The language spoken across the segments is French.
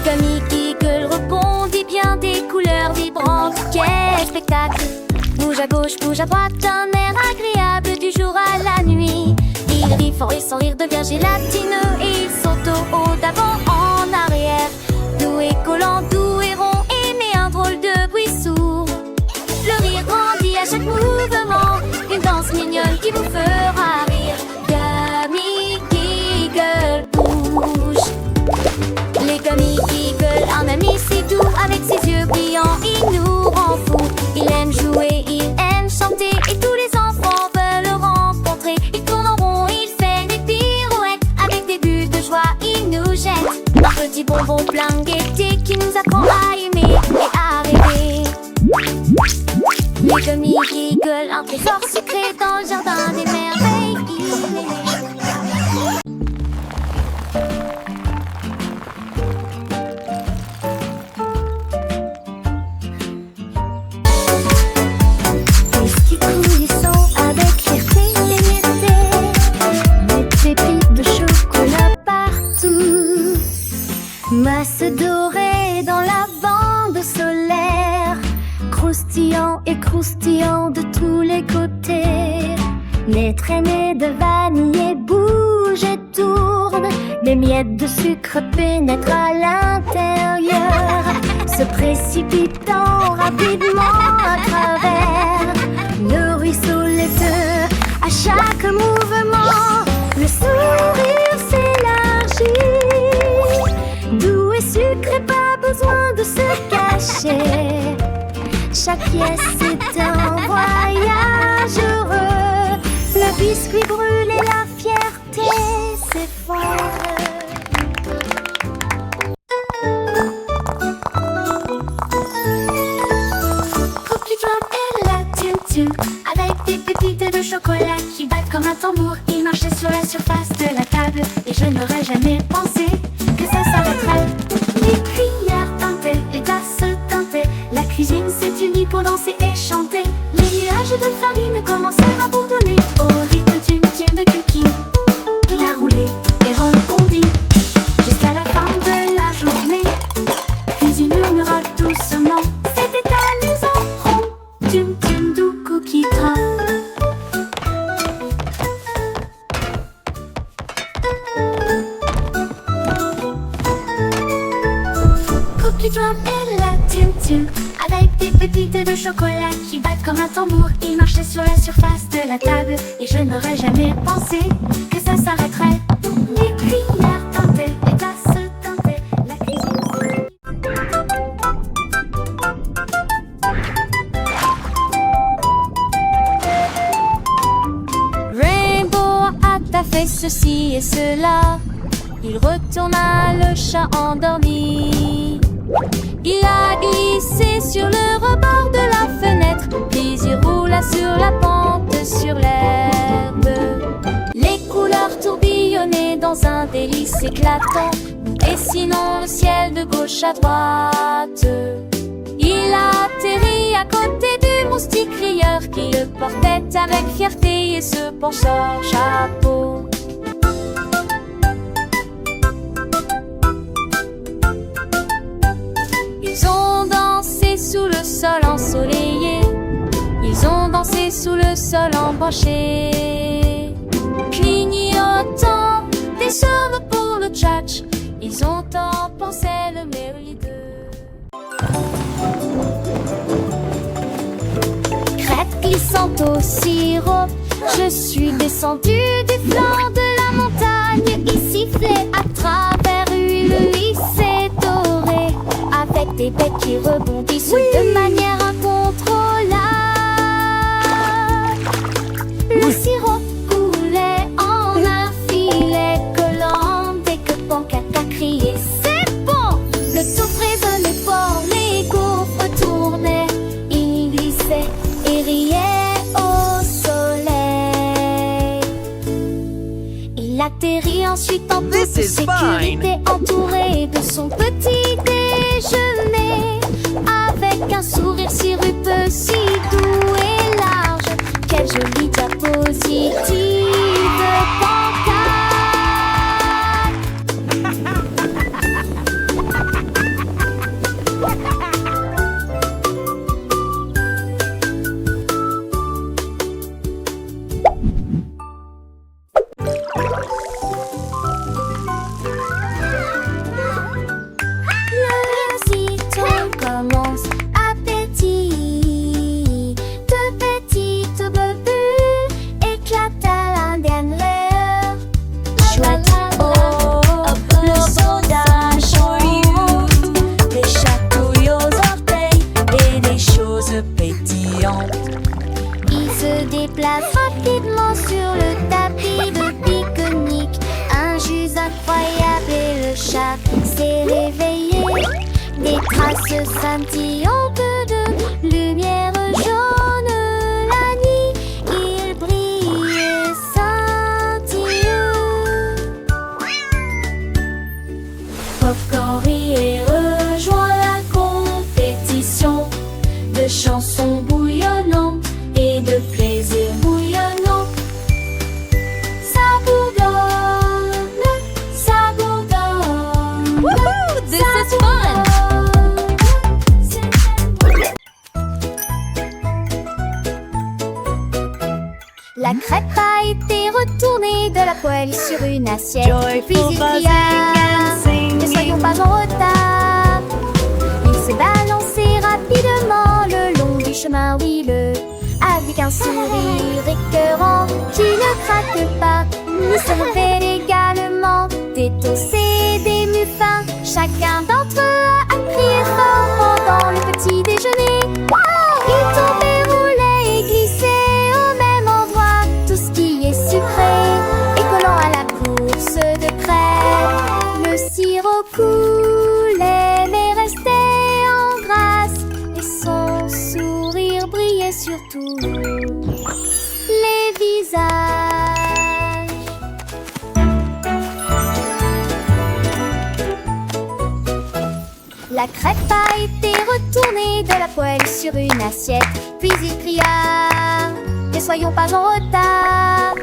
gummy eagle rebondit bien des couleurs vibrantes. Quel spectacle! Bouge à gauche, bouge à droite, un air agréable du jour à la nuit. Il rit fort et son rire devient gélatineux et il saute au haut d'avant en arrière. Doux et collant, doux et rond, émet un drôle de bruit sourd. Le rire grandit à chaque mouvement, une danse mignonne qui vous fera rire. Gummy Eagle bouge. Les Gummy Eagle, un ami si doux, avec ses yeux brillants, il nous rend fous. Il aime jouer, il aime chanter, et tous les enfants veulent le rencontrer. Il tourne en rond, il fait des pirouettes, avec des bulles de joie, il nous jette un petit bonbon plein de gaieté qui nous apprend à aimer et à rêver. Les Gummy Eagle, un trésor secret dans le jardin des merveilles. Des petits coulissants avec fierté et légèreté, des pépites de chocolat partout, masse dorée dans la bande solaire, croustillant et croustillant de tous les côtés. Les traînées de vanille bougent et tournent, les miettes de sucre pénètrent à l'intérieur, se précipitant rapidement à travers le ruisseau laiteux. À chaque mouvement, le sourire s'élargit, doux et sucré, pas besoin de se cacher. Chaque pièce est un voyage heureux, le biscuit brûle et la fierté s'effondre. Cookie Drop et la Tum-Tum, avec des pépites de chocolat qui battent comme un tambour. Ils marchaient sur la surface de la table, et je n'aurais jamais pensé que ça s'arrêterait. Les cuillères tintaient, les tasses tintaient, la cuisine s'est unie pour danser et chanter. Les nuages de farine commencèrent à bourdonner au rythme Tum-Tum de Cookie. Il a roulé et rebondi jusqu'à la fin de la journée, puis il murmura doucement: c'était amusant, rond, Tum-Tum doux Cookie Drop. Cookie Drop et la Tum-Tum, avec des pépites de chocolat qui battent comme un tambour. Ils marchaient sur la surface de la table, et je n'aurais jamais pensé que ça s'arrêterait. Les cuillères tintaient, les tasses tintaient, la cuisine. Rainbow a fait ceci et cela. Il retourna le chat endormi. Il a glissé sur le rebord de la fenêtre, puis il roula sur la pente sur l'herbe. Les couleurs tourbillonnaient dans un délice éclatant, et sinon le ciel de gauche à droite. Il a atterri à côté du moustique rieur qui le portait avec fierté et se pencha au chapeau. Ils ont dansé sous le sol ensoleillé, ils ont dansé sous le sol embranché, clignotant des cheveux pour le tchatch. Ils ont tant pensé le merveilleux. Crête glissante au sirop, je suis descendue du flanc de la montagne. Il sifflait à travers une lissée dorée, avec des bêtes qui rebondissent de manière incontrôlable. Le sirop coulait en un filet collant dès que Pancat a crié c'est bon. Le tout résonnait fort, les gaufres tournaient, il glissait et riait au soleil. Il atterrit ensuite en toute sécurité, entouré de son petit déjeuner, avec un sourire si rupeux, si doux et large. Quelle jolie diapositive, Pancat. ce scintillant peu de lumière jaune. La nuit, il brille et scintille. Popcorn rit et rejoint la compétition de chansons bouillonnantes et de plaisir bouillonnant. Ça bourdonne, ça bourdonne. Woohoo! This is fun! La crêpe a été retournée de la poêle sur une assiette. Puis il cria, ne soyons pas en retard. Il s'est balancé rapidement le long du chemin huileux, avec un sourire écœurant qui ne craque pas. Il se révèle également des tossés, des muffins. Chacun d'entre eux a crié fort pendant le petit déjeuner. Il tombait, roulait et glissait au même endroit. Tout ce qui est sucré et collant à la course de crêpes. Le sirop coulait mais restait en grâce, et son sourire brillait sur tous les visages. La crêpe a été retournée de la poêle sur une assiette. Puis il cria, ne soyons pas en retard.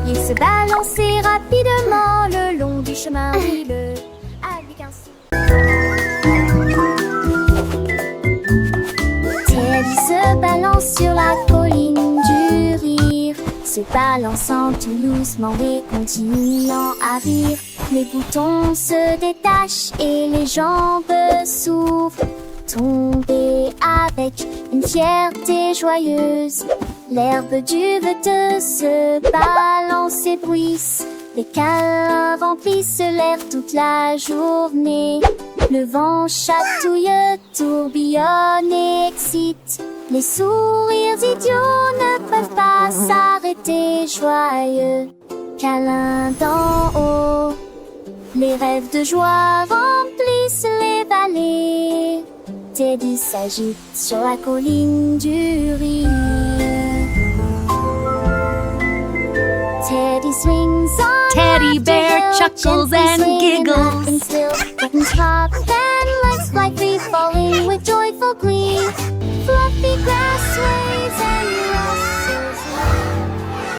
Il se balançait rapidement le long du chemin huileux, avec un Teddy se balance sur la colline du rire, se balançant tout doucement et continuant à rire. Les boutons se détachent et les jambes s'ouvrent, tomber avec une fierté joyeuse. L'herbe du veuteux se balance et bruisse. Les câlins remplissent l'air toute la journée. Le vent chatouille, tourbillonne et excite. Les sourires idiots ne peuvent pas s'arrêter joyeux. Câlin d'en haut, les rêves de joie remplissent les vallées. Teddy s'agite sur la colline du rire. Teddy swings on Teddy up bear the hill, chuckles gently and swinging giggles. laughing still. Buttons pop and looks like